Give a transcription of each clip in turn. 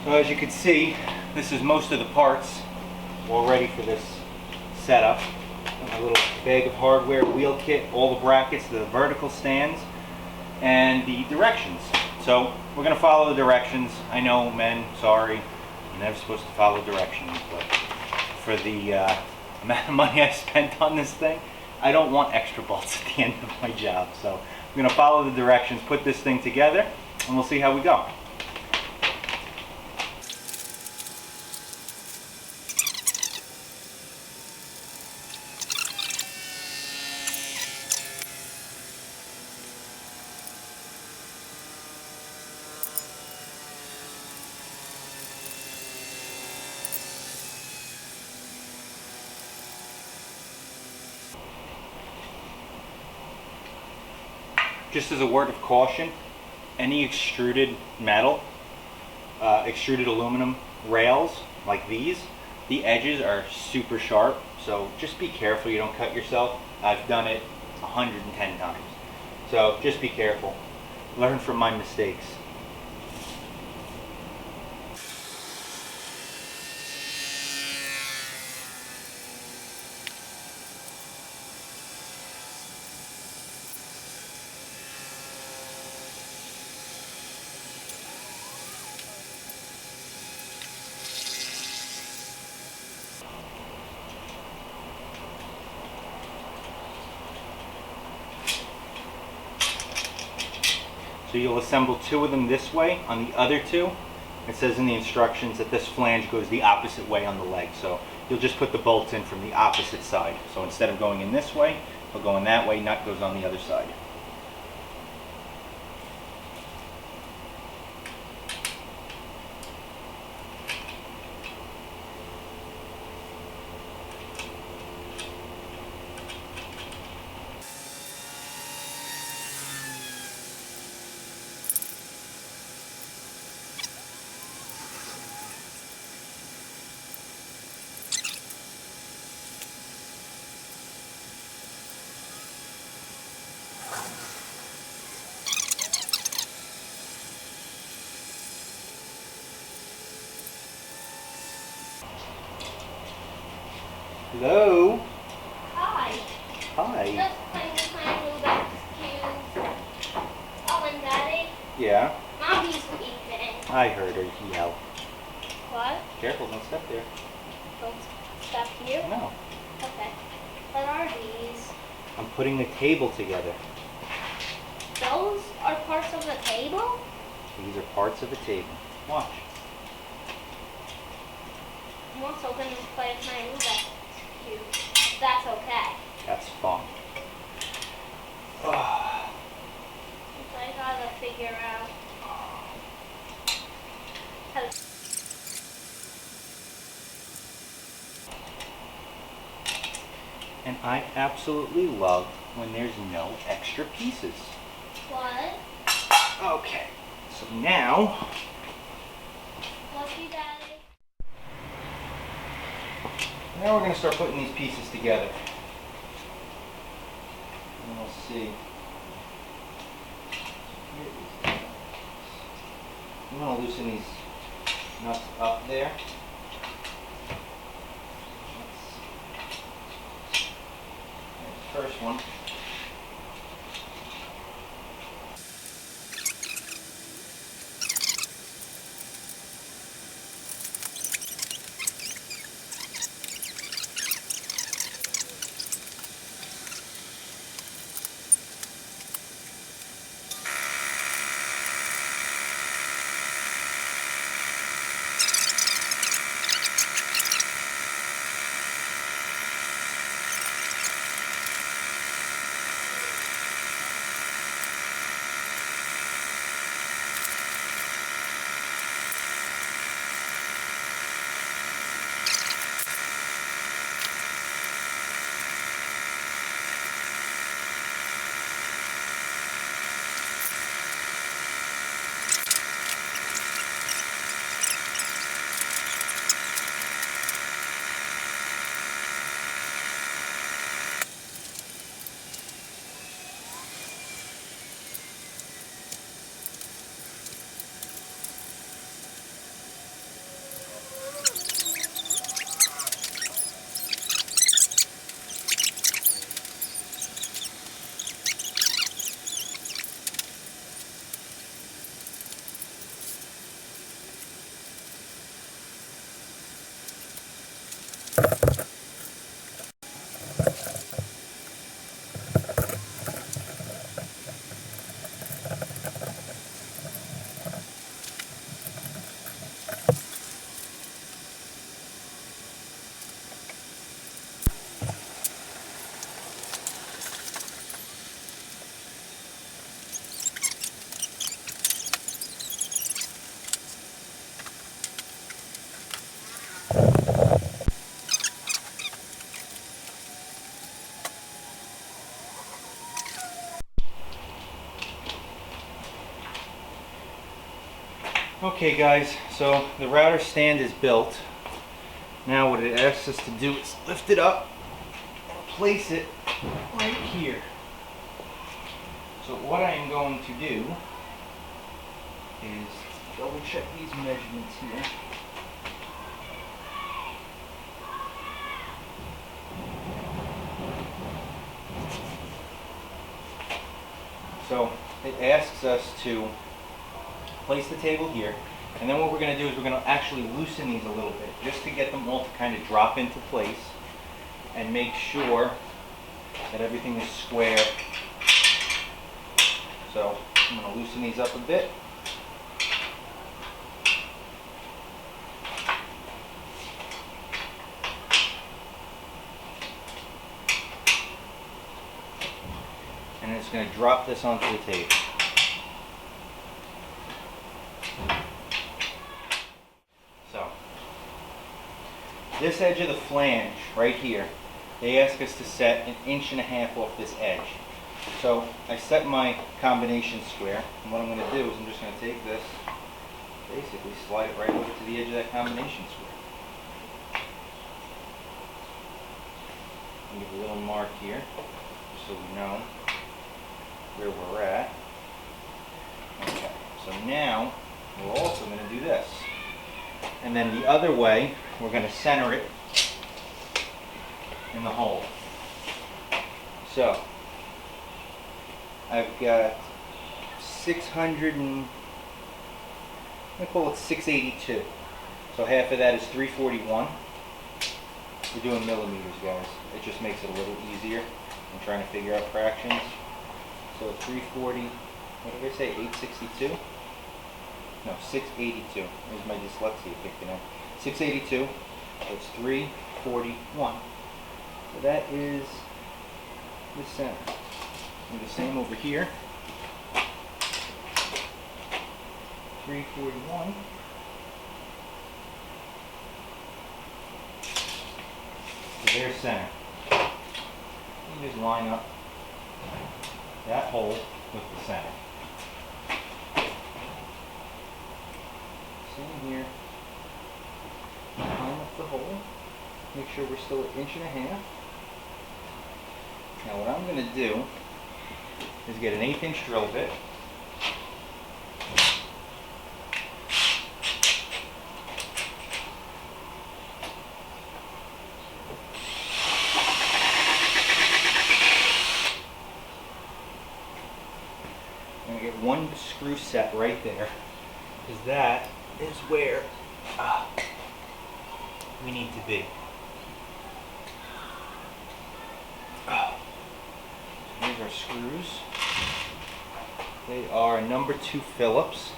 So as you can see, this is most of the parts all ready for this setup. A little bag of hardware, wheel kit, all the brackets, the vertical stands, and the directions. So we're going to follow the directions. I know, men, sorry, you're never supposed to follow directions, but for the amount of money I spent on this thing, I don't want extra bolts at the end of my job. So I'm going to follow the directions, put this thing together, and we'll see how we go. Just as a word of caution, any extruded metal, extruded aluminum rails like these, the edges are super sharp, so just be careful you don't cut yourself. I've done it 110 times. So just be careful. Learn from my mistakes. So you'll assemble two of them this way. On the other two, it says in the instructions that this flange goes the opposite way on the leg. So you'll just put the bolts in from the opposite side. So instead of going in this way, they'll go in that way, nut goes on the other side. Hello? Hi. Hi. Just playing with my Rubik's Cube. Oh, and Daddy? Yeah? Mommy's eating. I heard her yell. What? Careful, don't step there. Don't step here? No. Okay. What are these? I'm putting the table together. Those are parts of the table? These are parts of a table. Watch. I'm also going to play with my Rubik's Cube. That's okay. That's fun. Ah. I gotta figure out how to... And I absolutely love when there's no extra pieces. What? Okay, so now, Lucky Daddy. now we're going to start putting these pieces together. And we'll see. I'm going to loosen these nuts up there. There's the first one. Okay guys, so the router stand is built. Now what it asks us to do is lift it up and place it right here. So what I am going to do is double check these measurements here. So it asks us to place the table here, and then what we're going to do is we're going to actually loosen these a little bit just to get them all to kind of drop into place and make sure that everything is square. So I'm going to loosen these up a bit. And it's going to drop this onto the table. So, this edge of the flange right here, they ask us to set 1.5 inches off this edge. So I set my combination square, and what I'm going to do is I'm just going to take this, basically slide it right over to the edge of that combination square. And give a little mark here, so we know where we're at. Okay, so now we're also going to do this. And then the other way, we're going to center it in the hole. So, I've got 600 and, I'm going to call it 682. So half of that is 341. We're doing millimeters, guys. It just makes it a little easier. I'm trying to figure out fractions. So 340, what did I say, 862? No, 682. There's my dyslexia kicking in. 682, so it's 341. So that is the center. And the same over here. 341. So there's center. You just line up that hole with the center. Same here. Line up the hole. Make sure we're still at 1.5 inches. Now what I'm going to do is get an 1/8 inch drill bit. I'm going to get one screw set right there, because that is where we need to be. Here's our screws. They are number 2 Phillips.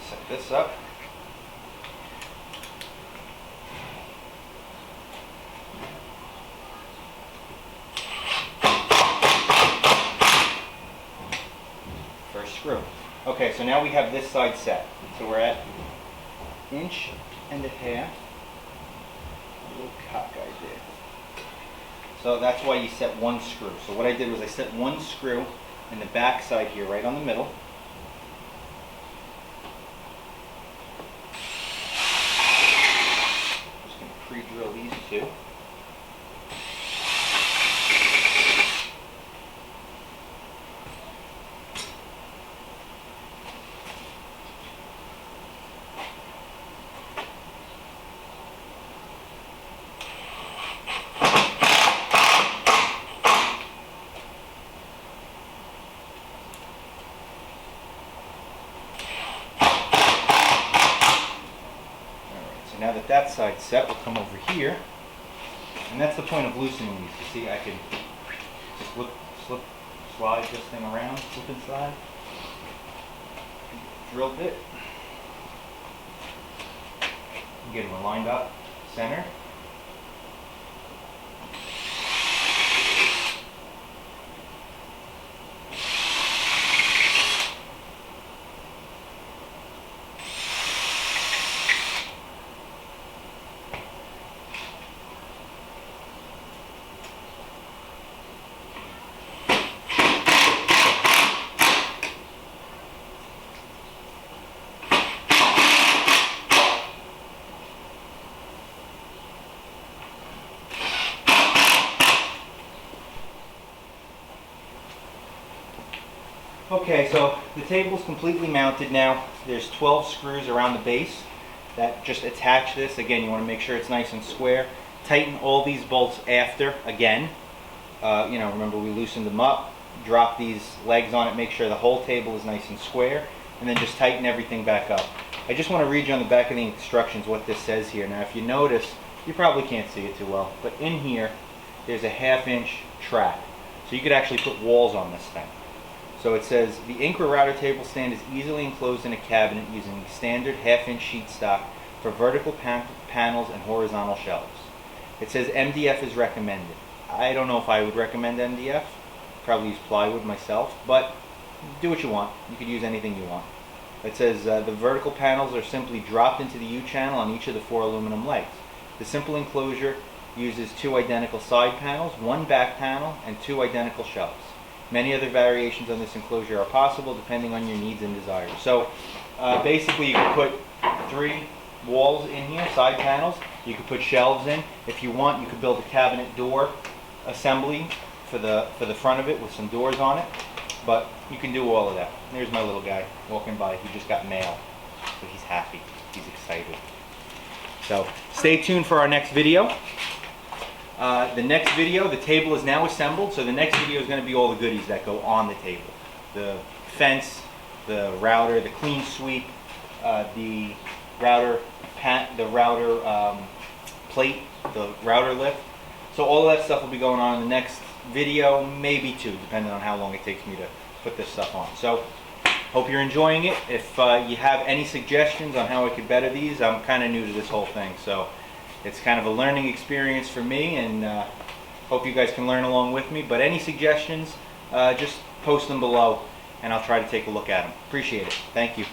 Set this up. First screw. Okay, so now we have this side set. So we're at 1.5 inches. A little cockeyed there. So that's why you set one screw. So what I did was I set one screw in the back side here, right on the middle. Just going to pre-drill these two. So now that that side's set, we'll come over here, and that's the point of loosening these. You see, I can just slide this thing around, slip inside, drill bit, get them lined up, center. Okay, so the table's completely mounted now. There's 12 screws around the base that just attach this. Again, you want to make sure it's nice and square. Tighten all these bolts after, again. Remember we loosened them up, drop these legs on it, make sure the whole table is nice and square, and then just tighten everything back up. I just want to read you on the back of the instructions what this says here. Now if you notice, you probably can't see it too well, but in here there's a 1/2 inch track. So you could actually put walls on this thing. So it says, the Incra router table stand is easily enclosed in a cabinet using standard 1/2 inch sheet stock for vertical panels and horizontal shelves. It says MDF is recommended. I don't know if I would recommend MDF. Probably use plywood myself, but do what you want. You could use anything you want. It says the vertical panels are simply dropped into the U-channel on each of the 4 aluminum legs. The simple enclosure uses 2 identical side panels, 1 back panel, and 2 identical shelves. Many other variations on this enclosure are possible depending on your needs and desires. So basically you can put 3 walls in here, side panels. You could put shelves in. If you want, you could build a cabinet door assembly for the front of it with some doors on it. But you can do all of that. There's my little guy walking by. He just got mail, so he's happy. He's excited. So stay tuned for our next video. The next video, the table is now assembled, so the next video is going to be all the goodies that go on the table. The fence, the router, the clean sweep, the router plate, the router lift. So all of that stuff will be going on in the next video, maybe 2, depending on how long it takes me to put this stuff on. So hope you're enjoying it. If you have any suggestions on how I could better these, I'm kind of new to this whole thing, so it's kind of a learning experience for me, and hope you guys can learn along with me. But any suggestions, just post them below and I'll try to take a look at them. Appreciate it. Thank you.